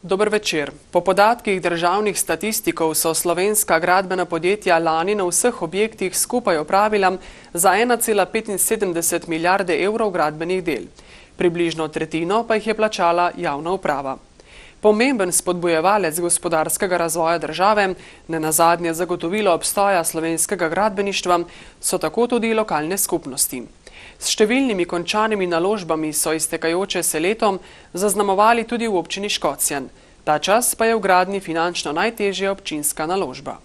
Dober večer. Po podatkih državnih statistikov so slovenska gradbena podjetja lani na vseh objektih skupaj opravila za 1,75 milijarde evrov gradbenih del. Približno tretjino pa jih je plačala javna uprava. Pomemben spodbujevalec gospodarskega razvoja države, nenazadnje zagotovilo obstoja slovenskega gradbeništva, so tako tudi lokalne skupnosti. S številnimi končanimi naložbami so iztekajoče se leto zaznamovali tudi v občini Škocjan. Ta čas pa je v gradnji finančno najtežja občinska naložba.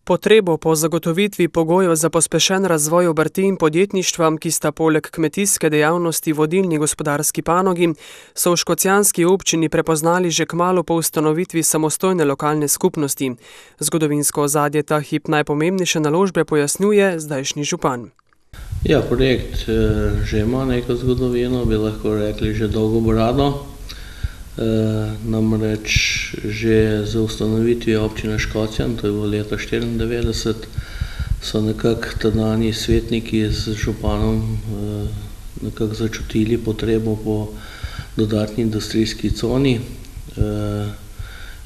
Potrebo po zagotovitvi pogojev za pospešen razvoj obrti in podjetništva, ki sta poleg kmetijske dejavnosti vodilni gospodarski panogi, so v škocjanski občini prepoznali že kmalu po ustanovitvi samostojne lokalne skupnosti. Zgodovinsko ozadje ta hip najpomembnejše naložbe pojasnjuje zdajšnji župan. Ja, projekt že ima neko zgodovino, bi lahko rekli že dolgo brado. Namreč že za ustanovitvijo občine Škocjan, to je bilo leta 1994, so nekako tedajni svetniki z županom nekako začutili potrebo po dodatni industrijski coni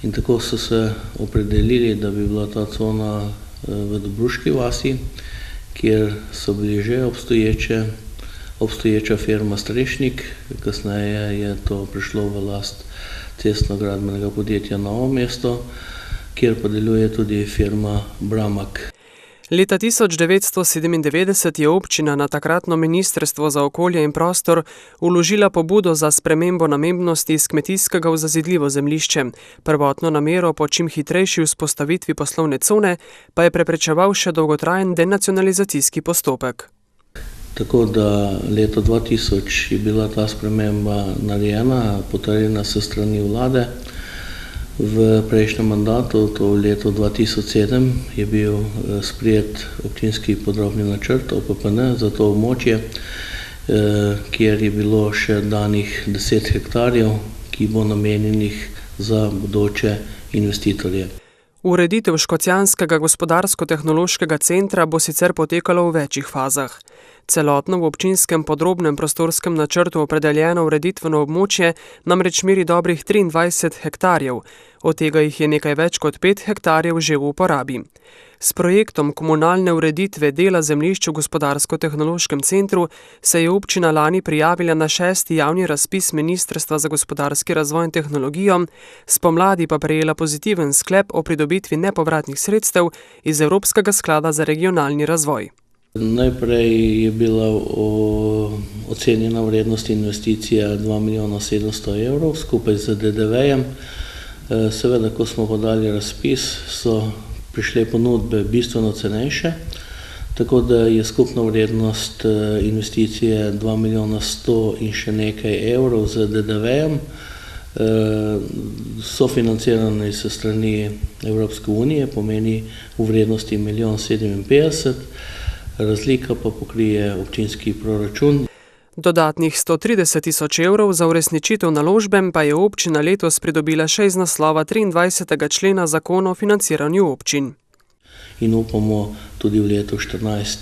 in tako so se opredelili, da bi bila ta cona v Dobruški vasi, kjer so bili že obstoječa firma Strešnik, kasneje je to prišlo v last cestno-gradbenega podjetja Novo mesto, kjer pa deluje tudi firma Bramak. Leta 1997 je občina na takratno ministrstvo za okolje in prostor vložila pobudo za spremembo namembnosti iz kmetijskega v zazidljivo zemljišče. Prvotno namero po čim hitrejši vzpostavitvi poslovne cone pa je preprečeval še dolgotrajen denacionalizacijski postopek. Tako da leto 2000 je bila ta sprememba narejena, potrjena s strani vlade. V prejšnjem mandatu, to v letu 2007, je bil sprejet občinski podrobni načrt OPPN za to območje, kjer je bilo še danih 10 hektarjev, ki bo namenjenih za bodoče investitorje. Ureditev Škocjanskega gospodarsko-tehnološkega centra bo sicer potekalo v večjih fazah. Celotno v občinskem podrobnem prostorskem načrtu opredeljeno ureditveno območje namreč meri dobrih 23 hektarjev, od tega jih je nekaj več kot 5 hektarjev že v uporabi. S projektom komunalne ureditve dela zemljišč v gospodarsko-tehnološkem centru se je občina lani prijavila na 6. javni razpis Ministrstva za gospodarski razvoj in tehnologijo, spomladi pa prejela pozitiven sklep o pridobitvi nepovratnih sredstev iz Evropskega sklada za regionalni razvoj. Najprej je bila ocenjena vrednost investicija 2 milijona 700 evrov skupaj z DDV-jem. Seveda, ko smo podali razpis, so prišle ponudbe bistveno cenejše, tako da je skupna vrednost investicije 2 milijona 100 in še nekaj evrov z DDV-jem, sofinancirane s strani Evropske unije, pomeni v vrednosti 1 milijon 57, razlika pa pokrije občinski proračun. Dodatnih 130 tisoč evrov za uresničitev naložbe pa je občina letos pridobila še iz naslova 23. člena Zakona o financiranju občin. In upamo tudi v letu 2014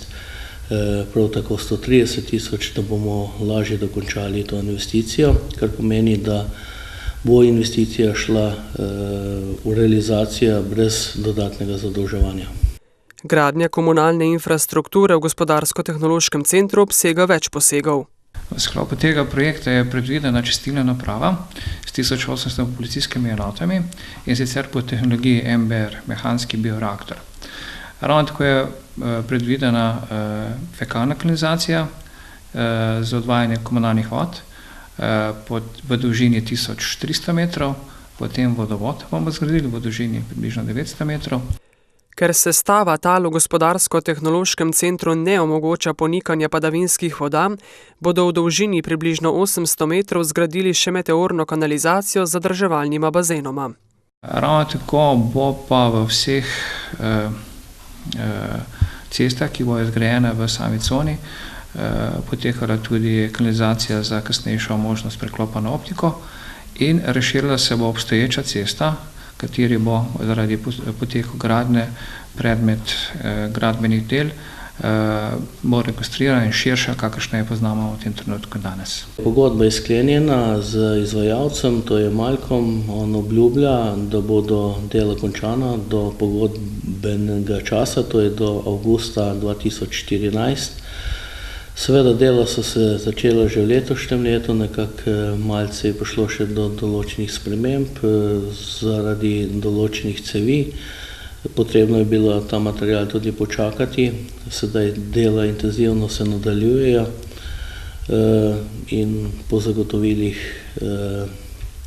prav tako 130 tisoč, da bomo lažje dokončali to investicijo, kar pomeni, da bo investicija šla v realizacijo brez dodatnega zadolževanja. Gradnja komunalne infrastrukture v gospodarsko-tehnološkem centru obsega več posegov. V sklopu tega projekta je predvidena čistilna naprava s 1800 policijskimi enotami in sicer po tehnologiji MBR, mehanski bioreaktor. Ravno tako je predvidena fekalna kanalizacija za odvajanje komunalnih vod v dolžini 1300 metrov, potem vodovod bomo zgradili v dolžini približno 900 metrov. Ker sestava tal v gospodarsko-tehnološkem centru ne omogoča ponikanja padavinskih voda, bodo v dolžini približno 800 metrov zgradili še meteorno kanalizacijo z zadrževalnima bazenoma. Ravno tako bo pa v vseh cestah, ki bojo zgrajene v sami coni, potekala tudi kanalizacija za kasnejšo možnost preklopa na optiko in razširila se bo obstoječa cesta, kateri bo zaradi poteku gradnje predmet gradbenih del bo registrirana in širša, kakršno je poznamo v tem trenutku danes. Pogodba je sklenjena z izvajalcem, to je Malkom. On obljublja, da bodo dela končana do pogodbenega časa, to je do avgusta 2014. Seveda dela so se začela že v letošnjem letu, nekako malce je prišlo še do določenih sprememb zaradi določenih cevi. Potrebno je bilo ta material tudi počakati, sedaj dela intenzivno se nadaljujejo in po zagotovilih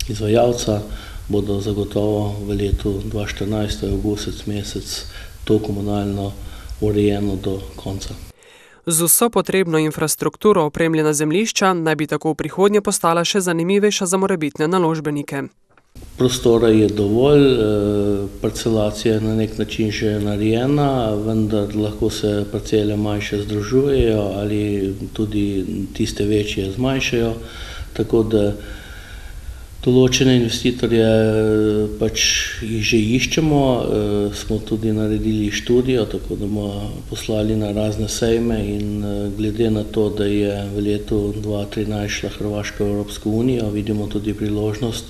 izvajalca bodo zagotovo v letu 2014, avgusec mesec, to komunalno urejeno do konca. Z vso potrebno infrastrukturo opremljena zemljišča naj bi tako v prihodnje postala še zanimivejša za morebitne naložbenike. Prostora je dovolj, parcelacija je na nek način že narejena, vendar lahko se parcele manjše združujejo ali tudi tiste večje zmanjšajo, tako da določene investitorje pač jih že iščemo, smo tudi naredili študijo, tako da bomo poslali na razne sejme in glede na to, da je v letu 2013 šla Hrvaška v Evropsko unijo, vidimo tudi priložnost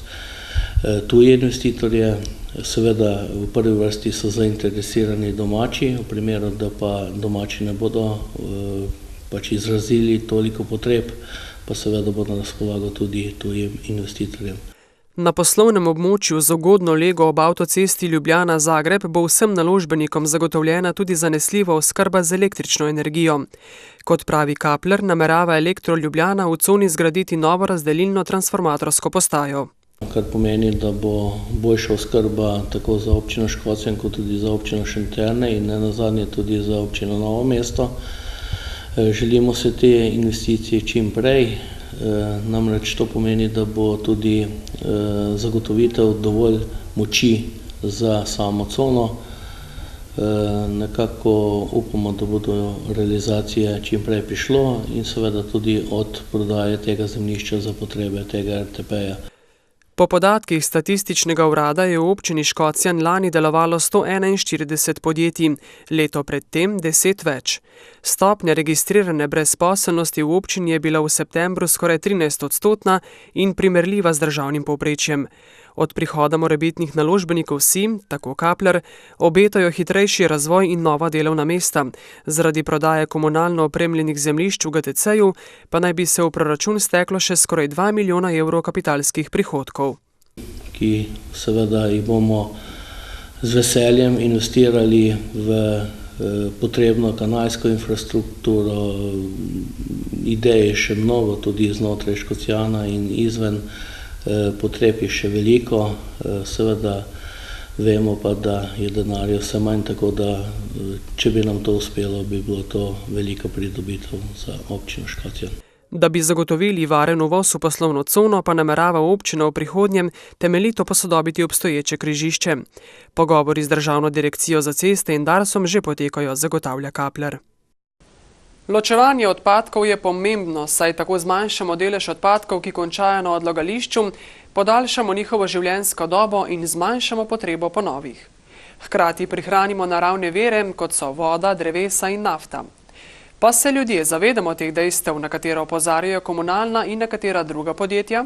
tuje investitorje. Seveda v prvi vrsti so zainteresirani domači, v primeru, da pa domači ne bodo pač izrazili toliko potreb, pa seveda bo na razpolago tudi tujim investitorjem. Na poslovnem območju z ugodno lego ob avtocesti Ljubljana-Zagreb bo vsem naložbenikom zagotovljena tudi zanesljiva oskrba z električno energijo. Kot pravi Kapler, namerava Elektro Ljubljana v coni zgraditi novo razdelilno transformatorsko postajo. Kar pomeni, da bo boljša oskrba tako za občino Škocjan kot tudi za občino Šentjerne in nenazadnje tudi za občino Novo mesto. Želimo se te investicije čim prej, namreč to pomeni, da bo tudi zagotovitev dovolj moči za samo cono. Nekako upamo, da bo do realizacije čim prej prišlo in seveda tudi od prodaje tega zemljišča za potrebe tega RTP-ja. Po podatkih statističnega urada je v občini Škocjan lani delovalo 141 podjetij, leto predtem 10 več. Stopnja registrirane brezposelnosti v občini je bila v septembru skoraj 13% in primerljiva z državnim povprečjem. Od prihoda morebitnih naložbenikov si, tako Kapler, obetajo hitrejši razvoj in nova delovna mesta. Zaradi prodaje komunalno opremljenih zemljišč v GTC-ju pa naj bi se v proračun steklo še skoraj 2 milijona evrov kapitalskih prihodkov. Ki seveda jih bomo z veseljem investirali v potrebno kanalsko infrastrukturo, ideje še mnogo tudi znotraj Škocjana in izven. Potreb je še veliko, seveda vemo pa, da je denarja vse manj, tako da če bi nam to uspelo, bi bilo to velika pridobitev za občino Škocjan. Da bi zagotovili varen uvoz v poslovno cono, pa namerava občina v prihodnjem temeljito posodobiti obstoječe križišče. Pogovori z Državno direkcijo za ceste in Darsom že potekajo, zagotavlja Kapler. Ločevanje odpadkov je pomembno, saj tako zmanjšamo delež odpadkov, ki končajo na odlagališču, podaljšamo njihovo življenjsko dobo in zmanjšamo potrebo po novih. Hkrati prihranimo naravne vire, kot so voda, drevesa in nafta. Pa se ljudje zavedamo teh dejstev, na katero opozarjajo komunalna in nekatera druga podjetja?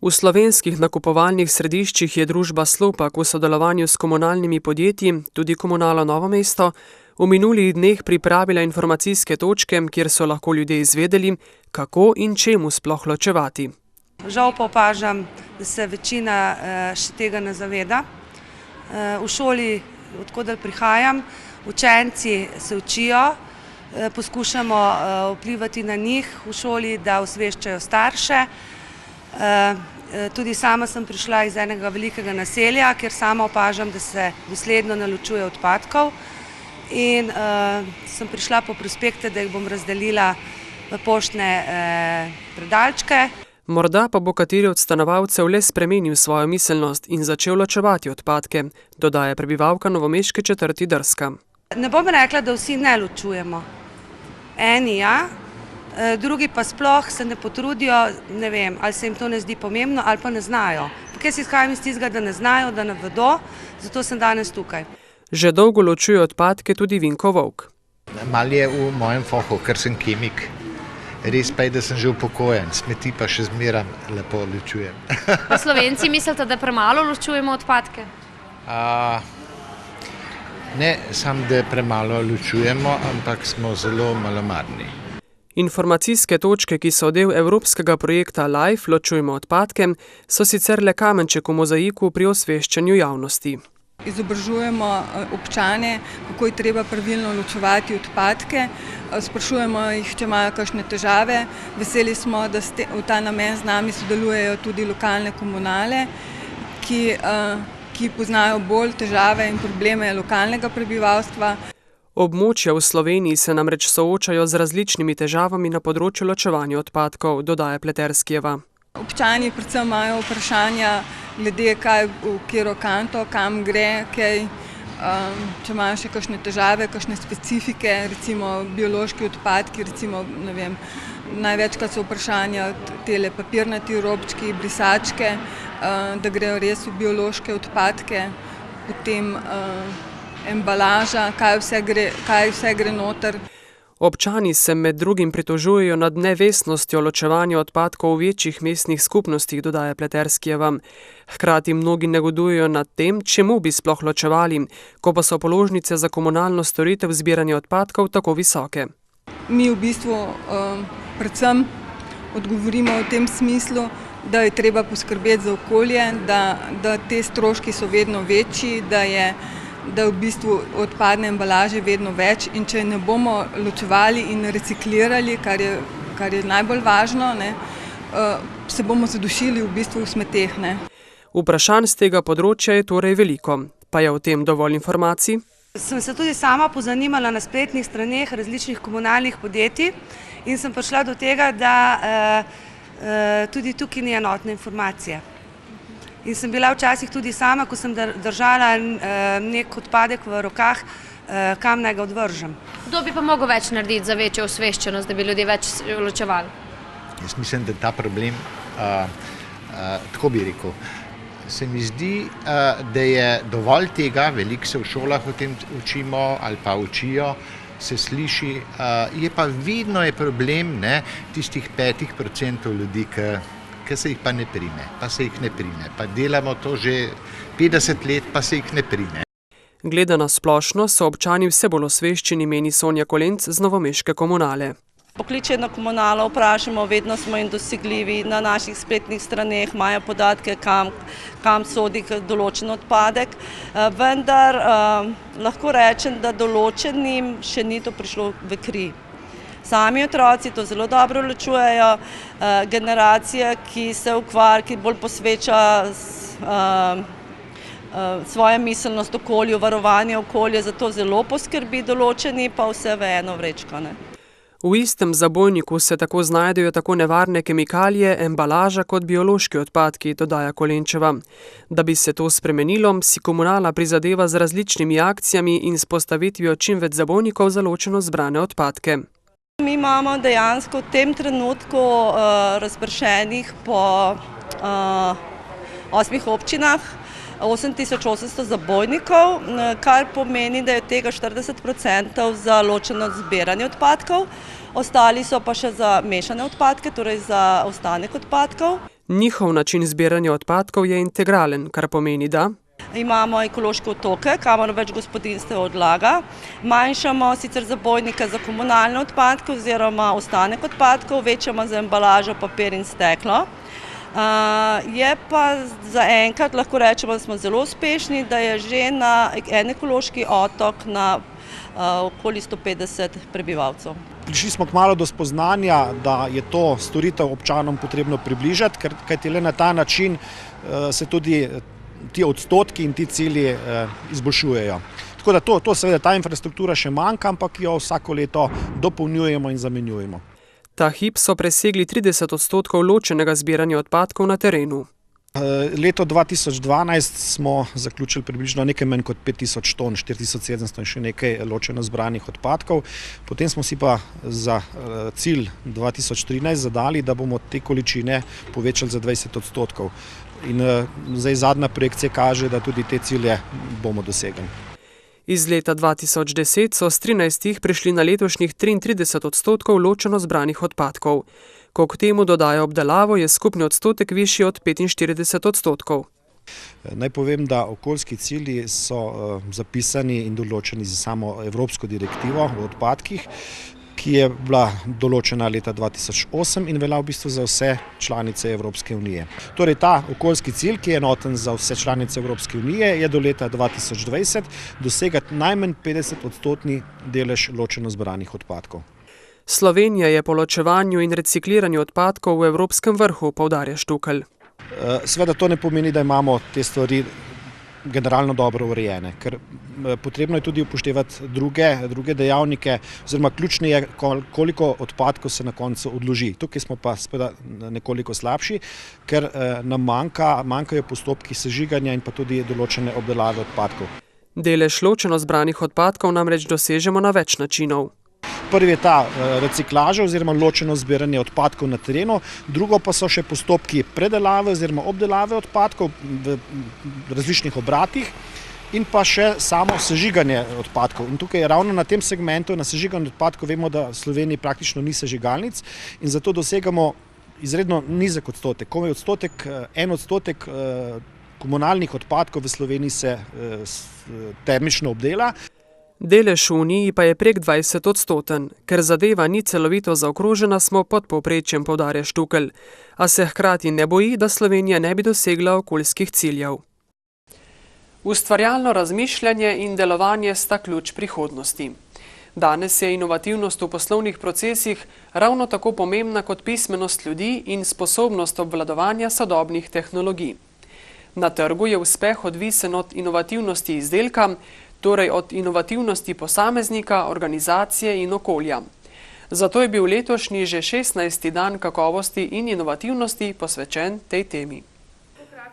V slovenskih nakupovalnih središčih je družba Slopak v sodelovanju s komunalnimi podjetji, tudi Komunalo Novo mesto, v minulih dneh pripravila informacijske točke, kjer so lahko ljudje izvedeli, kako in čemu sploh ločevati. Žal pa opažam, da se večina še tega ne zaveda. V šoli, odkudar prihajam, učenci se učijo, poskušamo vplivati na njih v šoli, da osveščajo starše. Tudi sama sem prišla iz enega velikega naselja, kjer sama opažam, da se dosledno ne ločuje odpadkov. In sem prišla po prospekte, da jih bom razdelila v poštne predalčke. Morda pa bo kateri od stanovalcev le spremenil svojo miselnost in začel ločevati odpadke, dodaja prebivalka novomeške četrti Drska. Ne bom rekla, da vsi ne ločujemo. Eni ja, drugi pa sploh se ne potrudijo, ne vem, ali se jim to ne zdi pomembno ali pa ne znajo. Jaz izhajam iz tistega, da ne znajo, da ne vedo, zato sem danes tukaj. Že dolgo ločuje odpadke tudi Vinko Volk. Mal je v mojem fahu, ker sem kemik. Res pa je, da sem že upokojen, smeti pa še zmeraj lepo ločujem. Pa Slovenci mislite, da premalo ločujemo odpadke? Ne samo, da premalo ločujemo, ampak smo zelo malomarni. Informacijske točke, ki so del evropskega projekta LIFE Ločujmo odpadke, so sicer le kamenček v mozaiku pri osveščanju javnosti. Izobražujemo občane, kako je treba pravilno ločevati odpadke, sprašujemo jih, če imajo kakšne težave. Veseli smo, da v ta namen z nami sodelujejo tudi lokalne komunale, ki poznajo bolj težave in probleme lokalnega prebivalstva. Območja v Sloveniji se namreč soočajo z različnimi težavami na področju ločevanja odpadkov, dodaja Pleterskijeva. Občani predvsem imajo vprašanja glede, kaj v katero kanto, kam gre, če imajo še kakšne težave, kakšne specifike, recimo biološki odpadki, recimo, ne vem, največkrat so vprašanja tele papirnati robčki, brisačke, da grejo res v biološke odpadke, potem embalaža, kaj vse gre noter. Občani se med drugim pritožujejo nad nevestnostjo ločevanja odpadkov v večjih mestnih skupnostih, dodaja Pleterskijeva. Hkrati mnogi negodujejo nad tem, čemu bi sploh ločevali, ko pa so položnice za komunalno storitev zbiranja odpadkov tako visoke. Mi v bistvu predvsem odgovorimo v tem smislu, da je treba poskrbeti za okolje, da te stroški so vedno večji, da v bistvu odpadne embalaže vedno več in če ne bomo ločevali in reciklirali, kar je najbolj važno, se bomo zadušili v bistvu v smeteh. Vprašanj z tega področja je torej veliko. Pa je o tem dovolj informacij? Sem se tudi sama pozanimala na spletnih straneh različnih komunalnih podjetij in sem prišla do tega, da tudi tukaj ni enotne informacije. In sem bila včasih tudi sama, ko sem držala nek odpadek v rokah, kam naj ga odvržem. Kdo bi pa mogel več narediti za večjo osveščenost, da bi ljudje več ločevali? Jaz mislim, da ta problem, tako bi rekel, se mi zdi, da je dovolj tega, veliko se v šolah o tem učimo ali pa učijo, se sliši, je pa vedno je problem tistih 5% ljudi, ki se jih pa ne prime, pa delamo to že 50 let, pa se jih ne prime. Gledano splošno so občani vse bolj osveščeni, meni Sonja Kolenc z novomeške komunale. Pokliče na komunalo, vprašamo, vedno smo jim dosegljivi, na naših spletnih straneh imajo podatke, kam sodi določen odpadek, vendar lahko rečem, da določenim še ni to prišlo v kri. Sami otroci to zelo dobro ločujejo, generacija, ki bolj posveča svojo miselnost okolju, varovanje okolja, zato zelo poskrbi, določeni pa vse v eno vrečko. V istem zabojniku se tako znajdejo tako nevarne kemikalije, embalaža kot biološki odpadki, dodaja Kolenčeva. Da bi se to spremenilo, si komunala prizadeva z različnimi akcijami in s postavitvijo čim več zabojnikov za ločeno zbrane odpadke. Mi imamo dejansko v tem trenutku razpršenih po 8 občinah 8800 zabojnikov, kar pomeni, da je od tega 40% za ločeno zbiranje odpadkov, ostali so pa še za mešane odpadke, torej za ostanek odpadkov. Njihov način zbiranja odpadkov je integralen, kar pomeni, da imamo ekološke otoke, kamor več gospodinjstev odlaga. Manjšamo sicer zabojnike za komunalne odpadke oziroma ostanek odpadkov, večamo za embalažo, papir in steklo. Je pa zaenkrat, lahko rečemo, da smo zelo uspešni, da je že na en ekološki otok na okoli 150 prebivalcev. Prišli smo kmalu do spoznanja, da je to storitev občanom potrebno približati, kajti le na ta način se tudi ti odstotki in ti cilji izboljšujejo. Tako da seveda ta infrastruktura še manjka, ampak jo vsako leto dopolnjujemo in zamenjujemo. Ta hip so presegli 30% ločenega zbiranja odpadkov na terenu. Leto 2012 smo zaključili približno nekaj manj kot 5000 ton, 4700 in še nekaj ločeno zbranih odpadkov. Potem smo si pa za cilj 2013 zadali, da bomo te količine povečali za 20%. In zdaj zadnja projekcija kaže, da tudi te cilje bomo dosegli. Iz leta 2010 so s 13 prišli na letošnjih 33% ločeno zbranih odpadkov. Ko k temu dodajo obdelavo, je skupni odstotek višji od 45%. Naj povem, da okoljski cilji so zapisani in določeni za samo Evropsko direktivo o odpadkih, ki je bila določena leta 2008 in velja v bistvu za vse članice Evropske unije. Torej ta okoljski cilj, ki je enoten za vse članice Evropske unije, je do leta 2020 dosegati najmanj 50% delež ločeno zbranih odpadkov. Slovenija je po ločevanju in recikliranju odpadkov v evropskem vrhu, poudarja Štukelj. Seveda to ne pomeni, da imamo te stvari generalno dobro urejene, ker potrebno je tudi upoštevati druge dejavnike, oziroma ključni je, koliko odpadkov se na koncu odloži. Tukaj smo pa seveda nekoliko slabši, ker nam manjkajo postopki sežiganja in pa tudi določene obdelave odpadkov. Delež ločeno zbranih odpadkov namreč dosežemo na več načinov. Prvi je ta reciklaža oziroma ločeno zbiranje odpadkov na terenu, drugo pa so še postopki predelave oziroma obdelave odpadkov v različnih obratih in pa še samo sežiganje odpadkov. In tukaj ravno na tem segmentu, na sežiganju odpadkov, vemo, da v Sloveniji praktično ni sežigalnic in zato dosegamo izredno nizek odstotek. Komaj en odstotek komunalnih odpadkov v Sloveniji se termično obdela. Delež v Uniji pa je prek 20%. Ker zadeva ni celovito zaokrožena, smo pod povprečjem, poudarja Štukelj. A se hkrati ne boji, da Slovenija ne bi dosegla okoljskih ciljev. Ustvarjalno razmišljanje in delovanje sta ključ prihodnosti. Danes je inovativnost v poslovnih procesih ravno tako pomembna kot pismenost ljudi in sposobnost obvladovanja sodobnih tehnologij. Na trgu je uspeh odvisen od inovativnosti izdelka, torej od inovativnosti posameznika, organizacije in okolja. Zato je bil letošnji že 16. dan kakovosti in inovativnosti posvečen tej temi.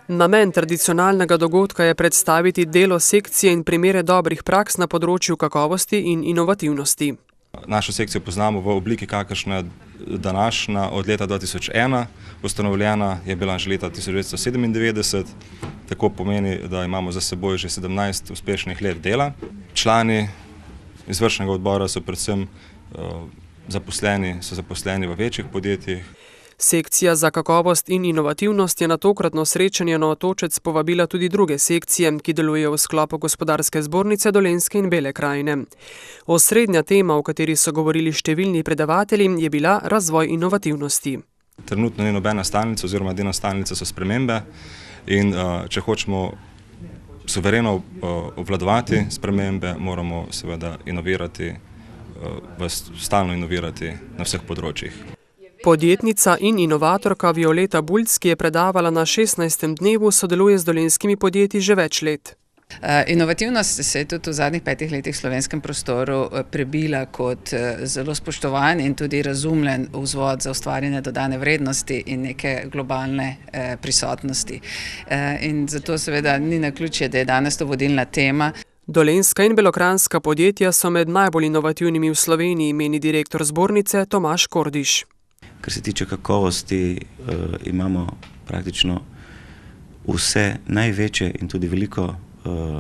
Namen tradicionalnega dogodka je predstaviti delo sekcije in primere dobrih praks na področju kakovosti in inovativnosti. Našo sekcijo poznamo v obliki, kakršna današnja od leta 2001, ustanovljena je bila že leta 1997, tako pomeni, da imamo za seboj že 17 uspešnih let dela. Člani izvršnega odbora so predvsem zaposleni v večjih podjetjih. Sekcija za kakovost in inovativnost je na tokratno srečanje na Otočec povabila tudi druge sekcije, ki delujejo v sklopu Gospodarske zbornice Dolenjske in Bele krajine. Osrednja tema, o kateri so govorili številni predavatelji, je bila razvoj inovativnosti. Trenutno ni nobena stalnica oziroma edina stalnica so spremembe in če hočemo suvereno obvladovati spremembe, moramo seveda stalno inovirati na vseh področjih. Podjetnica in inovatorka Violeta Bulc, ki je predavala na 16. dnevu, sodeluje z dolenjskimi podjetji že več let. Inovativnost se je tudi v zadnjih 5 letih v slovenskem prostoru prebila kot zelo spoštovan in tudi razumljen vzvod za ustvarjanje dodane vrednosti in neke globalne prisotnosti. In zato seveda ni naključje, da je danes to vodilna tema. Dolenjska in belokranjska podjetja so med najbolj inovativnimi v Sloveniji, meni direktor zbornice Tomaž Kordiš. Kar se tiče kakovosti, imamo praktično vse največje in tudi veliko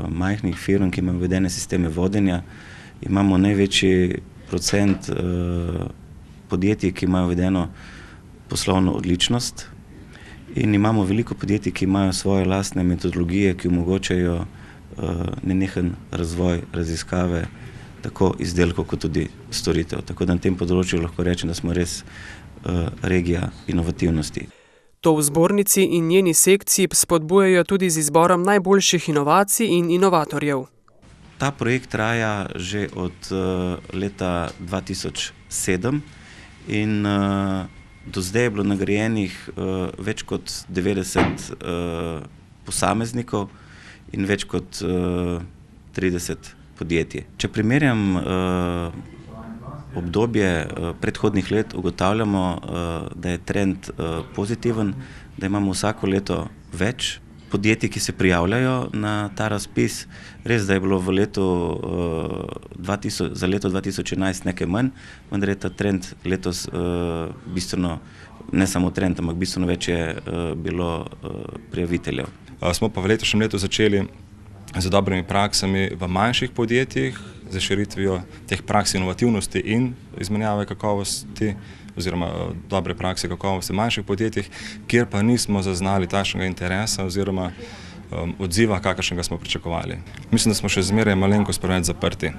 majhnih firm, ki imajo uvedene sisteme vodenja. Imamo največji procent podjetij, ki imajo uvedeno poslovno odličnost in imamo veliko podjetij, ki imajo svoje lastne metodologije, ki omogočajo nenehen razvoj, raziskave, tako izdelkov kot tudi storitev. Tako da na tem področju lahko rečem, da smo res regija inovativnosti. To v zbornici in njeni sekciji spodbujajo tudi z izborom najboljših inovacij in inovatorjev. Ta projekt traja že od leta 2007 in do zdaj je bilo nagrajenih več kot 90 posameznikov in več kot 30 podjetij. Če primerjam obdobje predhodnih let, ugotavljamo, da je trend pozitiven, da imamo vsako leto več podjetij, ki se prijavljajo na ta razpis. Res, da je bilo za leto 2011 nekaj manj, vendar je ta trend letos bistveno, ne samo trend, ampak bistveno več je bilo prijaviteljev. Smo pa v letošnjem letu začeli z dobrimi praksami v manjših podjetjih, z širitvijo teh praks inovativnosti in izmenjave kakovosti oziroma dobre prakse kakovosti v manjših podjetjih, kjer pa nismo zaznali takšnega interesa oziroma odziva, kakršnega smo pričakovali. Mislim, da smo še zmeraj malenkost preveč zaprti,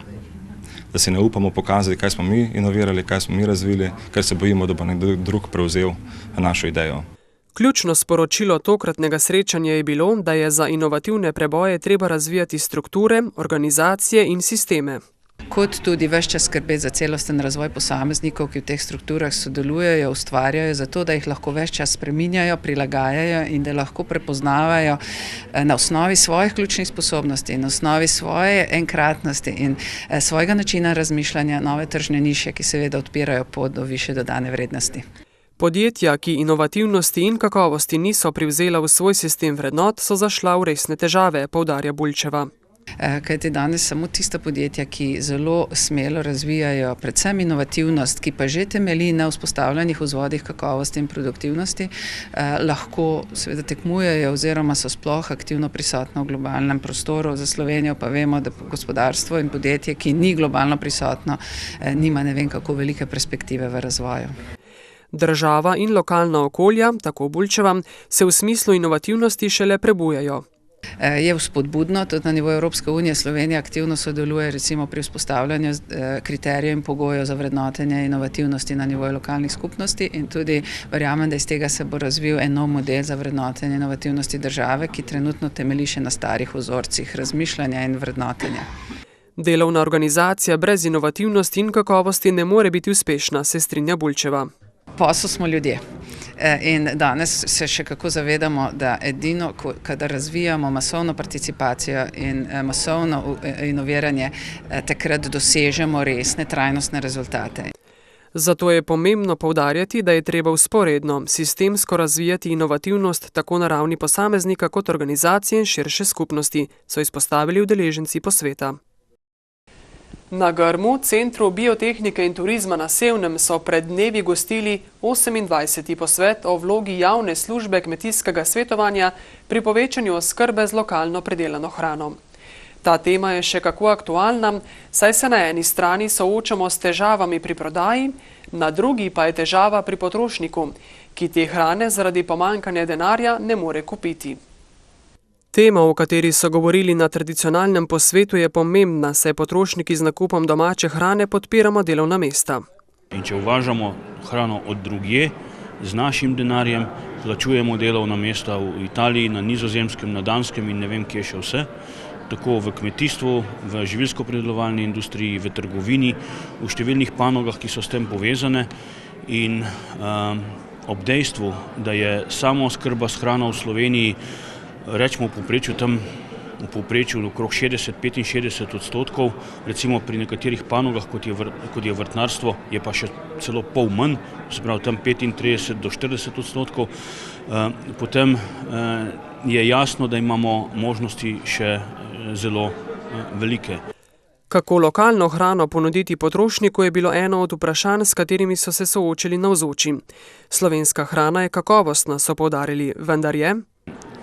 da si ne upamo pokazati, kaj smo mi inovirali, kaj smo mi razvili, ker se bojimo, da bo nekdo drug prevzel našo idejo. Ključno sporočilo tokratnega srečanja je bilo, da je za inovativne preboje treba razvijati strukture, organizacije in sisteme. Kot tudi ves čas skrbeti za celosten razvoj posameznikov, ki v teh strukturah sodelujejo, ustvarjajo, zato da jih lahko ves čas spreminjajo, prilagajajo in da lahko prepoznavajo na osnovi svojih ključnih sposobnosti, na osnovi svoje enkratnosti in svojega načina razmišljanja nove tržne niše, ki seveda odpirajo pot do višje dodane vrednosti. Podjetja, ki inovativnosti in kakovosti niso privzela v svoj sistem vrednot, so zašla v resne težave, poudarja Bulčeva. Kajti danes samo tista podjetja, ki zelo smelo razvijajo predvsem inovativnost, ki pa že temelji na vzpostavljenih vzvodih kakovosti in produktivnosti, lahko seveda tekmujejo oziroma so sploh aktivno prisotno v globalnem prostoru. Za Slovenijo pa vemo, da gospodarstvo in podjetje, ki ni globalno prisotno, nima ne vem kako velike perspektive v razvoju. Država in lokalna okolja, tako Bulčeva, se v smislu inovativnosti šele prebujajo. Je vzpodbudno, tudi na nivoju Evropske unije Slovenija aktivno sodeluje recimo pri vzpostavljanju kriterijev in pogojev za vrednotenje inovativnosti na nivoju lokalnih skupnosti in tudi verjamem, da iz tega se bo razvil en nov model za vrednotenje inovativnosti države, ki trenutno temelji še na starih vzorcih razmišljanja in vrednotenja. Delovna organizacija brez inovativnosti in kakovosti ne more biti uspešna, se strinja Bulčeva. Posel smo ljudje. In danes se še kako zavedamo, da edino, kadar razvijamo masovno participacijo in masovno inoviranje, takrat dosežemo resne trajnostne rezultate. Zato je pomembno poudarjati, da je treba vzporedno, sistemsko razvijati inovativnost tako na ravni posameznika kot organizacije in širše skupnosti, so izpostavili udeleženci posveta. Na Grmu, Centru biotehnike in turizma na Sevnem, so pred dnevi gostili 28. posvet o vlogi javne službe kmetijskega svetovanja pri povečanju oskrbe z lokalno predelano hrano. Ta tema je še kako aktualna, saj se na eni strani soočamo s težavami pri prodaji, na drugi pa je težava pri potrošniku, ki te hrane zaradi pomanjkanja denarja ne more kupiti. Tema, o kateri so govorili na tradicionalnem posvetu, je pomembna, saj potrošniki z nakupom domače hrane podpiramo delovna mesta. In če uvažamo hrano od drugje, z našim denarjem plačujemo delovna mesta v Italiji, na Nizozemskem, na Danskem in ne vem kje še vse, tako v kmetijstvu, v živilsko-predelovalni industriji, v trgovini, v številnih panogah, ki so s tem povezane in ob dejstvu, da je samooskrba s hrano v Sloveniji rečemo v povprečju okrog 60-65%, recimo pri nekaterih panogah, kot je vrtnarstvo, je pa še celo pol manj, se pravi tam 35-40%, potem je jasno, da imamo možnosti še zelo velike. Kako lokalno hrano ponuditi potrošniku je bilo eno od vprašanj, s katerimi so se soočili navzoči. Slovenska hrana je kakovostna, so poudarili, vendar je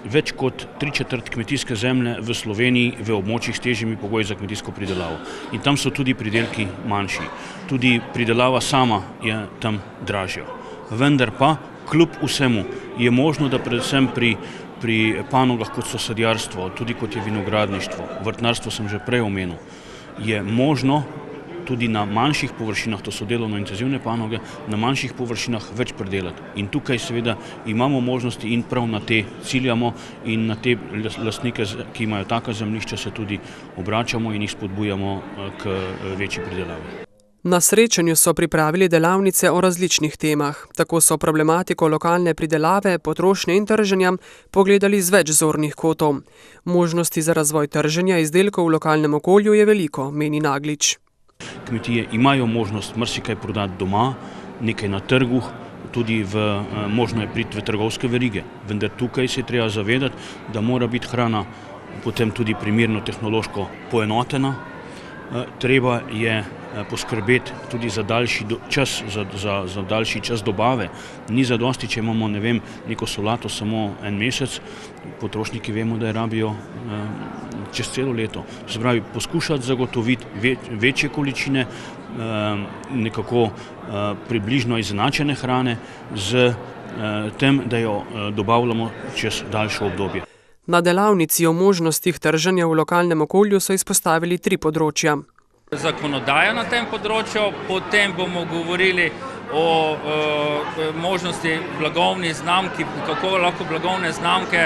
več kot 3/4 kmetijske zemlje v Sloveniji v območjih s težjimi pogoji za kmetijsko pridelavo. In tam so tudi pridelki manjši. Tudi pridelava sama je tam dražja. Vendar pa, kljub vsemu, je možno, da predvsem pri panogah, kot so sadjarstvo, tudi kot je vinogradništvo, vrtnarstvo sem že prej omenil, je možno tudi na manjših površinah, to so delovno intenzivne panoge, na manjših površinah več pridelati. In tukaj seveda imamo možnosti in prav na te ciljamo in na te lastnike, ki imajo taka zemljišča, se tudi obračamo in jih spodbujamo k večji pridelavi. Na srečanju so pripravili delavnice o različnih temah. Tako so problematiko lokalne pridelave, potrošnje in trženja pogledali z več zornih kotov. Možnosti za razvoj trženja izdelkov v lokalnem okolju je veliko, meni Naglič. Kmetije imajo možnost marsikaj prodati doma, nekaj na trgu, tudi možno je priti v trgovske verige. Vendar tukaj se je treba zavedati, da mora biti hrana potem tudi primerno tehnološko poenotena. Treba je poskrbeti tudi za daljši čas, za daljši čas dobave. Ni zadosti, če imamo, ne vem, neko solato samo en mesec, potrošniki vemo, da jo rabijo čez celo leto. Se pravi, poskušati zagotoviti večje količine nekako približno izenačene hrane z tem, da jo dobavljamo čez daljše obdobje. Na delavnici o možnostih trženja v lokalnem okolju so izpostavili 3 področja. Zakonodaja na tem področju, potem bomo govorili o možnosti blagovnih znamk, kako lahko blagovne znamke,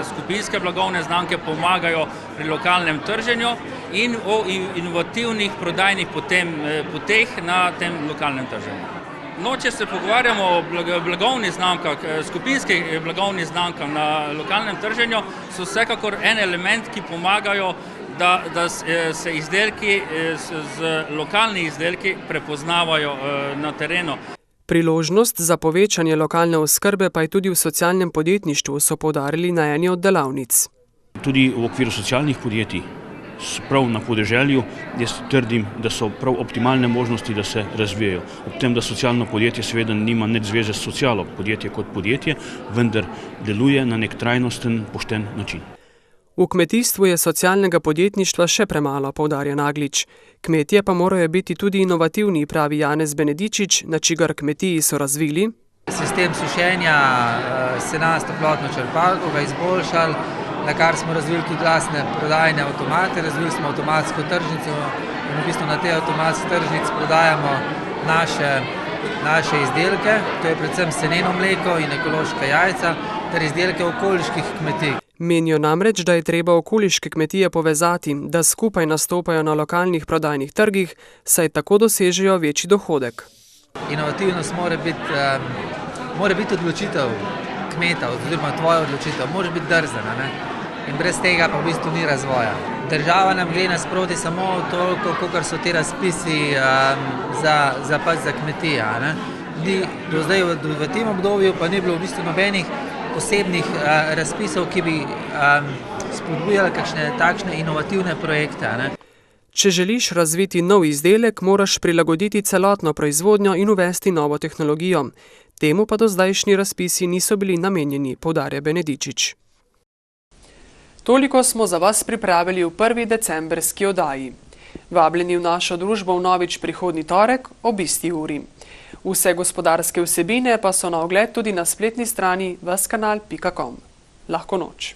skupinske blagovne znamke pomagajo pri lokalnem trženju in o inovativnih prodajnih poteh na tem lokalnem trženju. No, če se pogovarjamo o blagovnih znamkah, skupinskih blagovnih znamkah na lokalnem trženju, so vsekakor en element, ki pomagajo, da se izdelki lokalni izdelki prepoznavajo na terenu. Priložnost za povečanje lokalne oskrbe pa je tudi v socialnem podjetništvu, so poudarili na eni od delavnic. Tudi v okviru socialnih podjetij, prav na podeželju, jaz trdim, da so prav optimalne možnosti, da se razvijajo. Ob tem, da socialno podjetje seveda nima nič zveze s socialo, podjetje kot podjetje, vendar deluje na nek trajnosten, pošten način. V kmetijstvu je socialnega podjetništva še premalo, poudarja Naglič. Kmetje pa morajo biti tudi inovativni, pravi Janez Benedičič, na čigar kmetiji so razvili sistem sušenja sena s toplotno črpalko, ga izboljšali, na kar smo razvili tudi lastne prodajne avtomate, razvili smo avtomatsko tržnico in v bistvu na tej avtomatski tržnici prodajamo naše izdelke, to je predvsem seneno mleko in ekološka jajca ter izdelke okoliških kmetij. Menijo namreč, da je treba okoliške kmetije povezati, da skupaj nastopajo na lokalnih prodajnih trgih, saj tako dosežejo večji dohodek. Inovativnost mora biti odločitev kmeta, oziroma tvoja odločitev, moraš biti drzna, ne? In brez tega pa v bistvu ni razvoja. Država nam gre nasproti samo toliko, kolikor so ti razpisi za kmetije. Do zdaj v tem obdobju pa ni bilo v bistvu nobenih posebnih razpisov, ki bi spodbujali kakšne takšne inovativne projekte. Če želiš razviti nov izdelek, moraš prilagoditi celotno proizvodnjo in uvesti novo tehnologijo. Temu pa do zdajšnji razpisi niso bili namenjeni, poudarja Benedičič. Toliko smo za vas pripravili v 1. decembrski oddaji. Vabljeni v našo družbo vnovič prihodnji torek ob isti uri. Vse gospodarske vsebine pa so na ogled tudi na spletni strani vaskanal.com. Lahko noč.